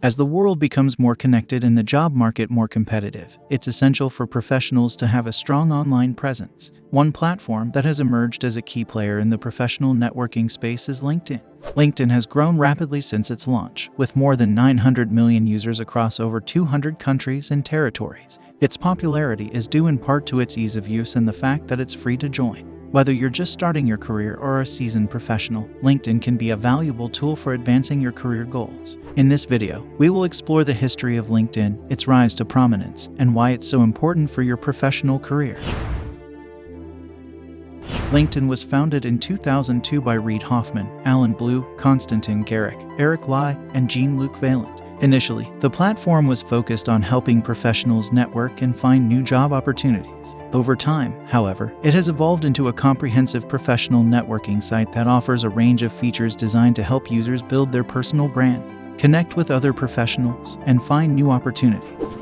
As the world becomes more connected and the job market more competitive, it's essential for professionals to have a strong online presence. One platform that has emerged as a key player in the professional networking space is LinkedIn. LinkedIn has grown rapidly since its launch, with more than 900 million users across over 200 countries and territories. Its popularity is due in part to its ease of use and the fact that it's free to join. Whether you're just starting your career or a seasoned professional, LinkedIn can be a valuable tool for advancing your career goals. In this video, we will explore the history of LinkedIn, its rise to prominence, and why it's so important for your professional career. LinkedIn was founded in 2002 by Reid Hoffman, Alan Blue, Konstantin Garrick, Eric Lai, and Jean-Luc Vaillant. Initially, the platform was focused on helping professionals network and find new job opportunities. Over time, however, it has evolved into a comprehensive professional networking site that offers a range of features designed to help users build their personal brand, connect with other professionals, and find new opportunities.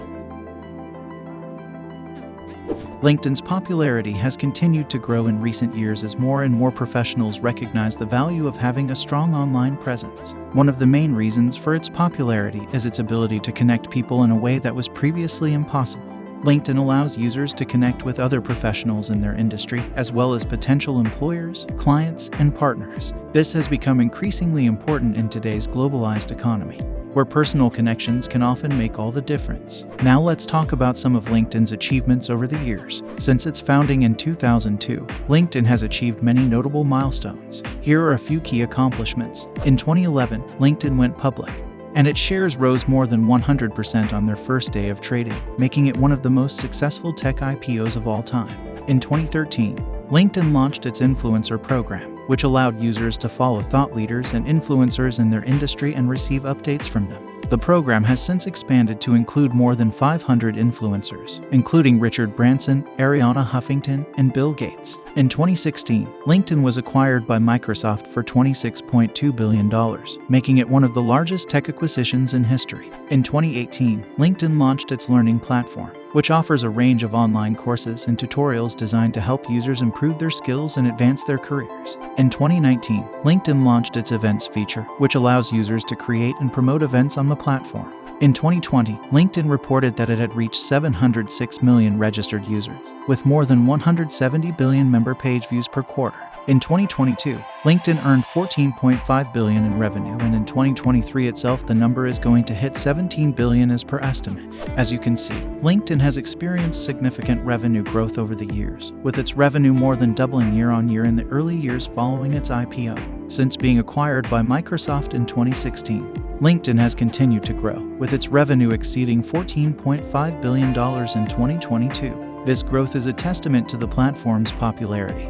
LinkedIn's popularity has continued to grow in recent years as more and more professionals recognize the value of having a strong online presence. One of the main reasons for its popularity is its ability to connect people in a way that was previously impossible. LinkedIn allows users to connect with other professionals in their industry, as well as potential employers, clients, and partners. This has become increasingly important in today's globalized economy, where personal connections can often make all the difference. Now let's talk about some of LinkedIn's achievements over the years. Since its founding in 2002, LinkedIn has achieved many notable milestones. Here are a few key accomplishments. In 2011, LinkedIn went public, and its shares rose more than 100% on their first day of trading, making it one of the most successful tech IPOs of all time. In 2013, LinkedIn launched its influencer program, which allowed users to follow thought leaders and influencers in their industry and receive updates from them. The program has since expanded to include more than 500 influencers, including Richard Branson, Arianna Huffington, and Bill Gates. In 2016, LinkedIn was acquired by Microsoft for $26.2 billion, making it one of the largest tech acquisitions in history. In 2018, LinkedIn launched its learning platform, which offers a range of online courses and tutorials designed to help users improve their skills and advance their careers. In 2019, LinkedIn launched its events feature, which allows users to create and promote events on the platform. In 2020, LinkedIn reported that it had reached 706 million registered users, with more than 170 billion member page views per quarter. In 2022, LinkedIn earned $14.5 billion in revenue, and in 2023 itself the number is going to hit $17 billion as per estimate. As you can see, LinkedIn has experienced significant revenue growth over the years, with its revenue more than doubling year-on-year in the early years following its IPO. Since being acquired by Microsoft in 2016, LinkedIn has continued to grow, with its revenue exceeding $14.5 billion in 2022. This growth is a testament to the platform's popularity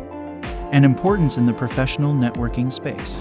and importance in the professional networking space.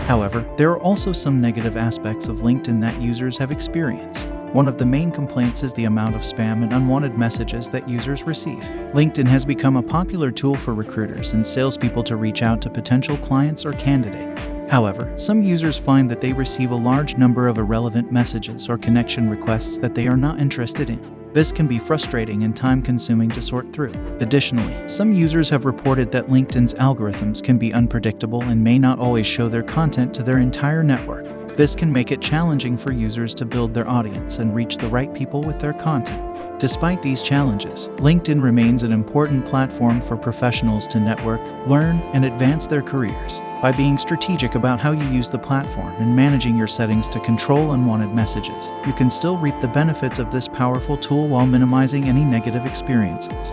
However, there are also some negative aspects of LinkedIn that users have experienced. One of the main complaints is the amount of spam and unwanted messages that users receive. LinkedIn has become a popular tool for recruiters and salespeople to reach out to potential clients or candidates. However, some users find that they receive a large number of irrelevant messages or connection requests that they are not interested in. This can be frustrating and time-consuming to sort through. Additionally, some users have reported that LinkedIn's algorithms can be unpredictable and may not always show their content to their entire network. This can make it challenging for users to build their audience and reach the right people with their content. Despite these challenges, LinkedIn remains an important platform for professionals to network, learn, and advance their careers. By being strategic about how you use the platform and managing your settings to control unwanted messages, you can still reap the benefits of this powerful tool while minimizing any negative experiences.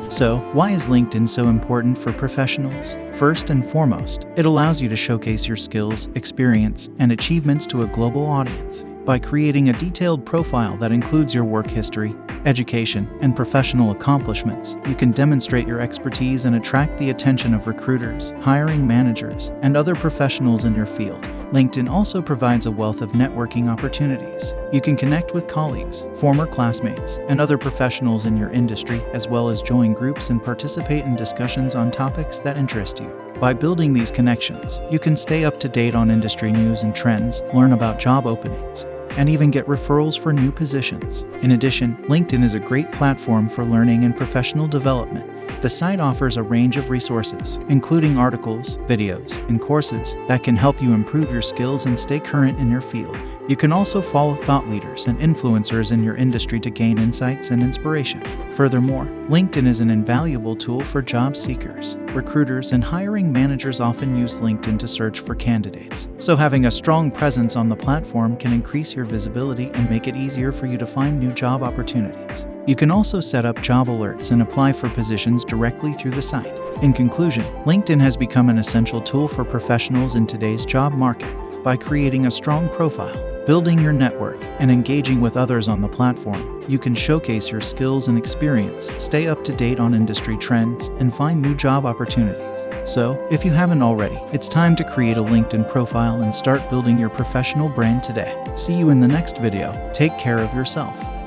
So, why is LinkedIn so important for professionals? First and foremost, it allows you to showcase your skills, experience, and achievements to a global audience. By creating a detailed profile that includes your work history, education, and professional accomplishments, you can demonstrate your expertise and attract the attention of recruiters, hiring managers, and other professionals in your field. LinkedIn also provides a wealth of networking opportunities. You can connect with colleagues, former classmates, and other professionals in your industry, as well as join groups and participate in discussions on topics that interest you. By building these connections, you can stay up to date on industry news and trends, learn about job openings, and even get referrals for new positions. In addition, LinkedIn is a great platform for learning and professional development. The site offers a range of resources, including articles, videos, and courses that can help you improve your skills and stay current in your field. You can also follow thought leaders and influencers in your industry to gain insights and inspiration. Furthermore, LinkedIn is an invaluable tool for job seekers. Recruiters and hiring managers often use LinkedIn to search for candidates. So having a strong presence on the platform can increase your visibility and make it easier for you to find new job opportunities. You can also set up job alerts and apply for positions directly through the site. In conclusion, LinkedIn has become an essential tool for professionals in today's job market. By creating a strong profile, building your network, and engaging with others on the platform, you can showcase your skills and experience, stay up to date on industry trends, and find new job opportunities. So, if you haven't already, it's time to create a LinkedIn profile and start building your professional brand today. See you in the next video. Take care of yourself.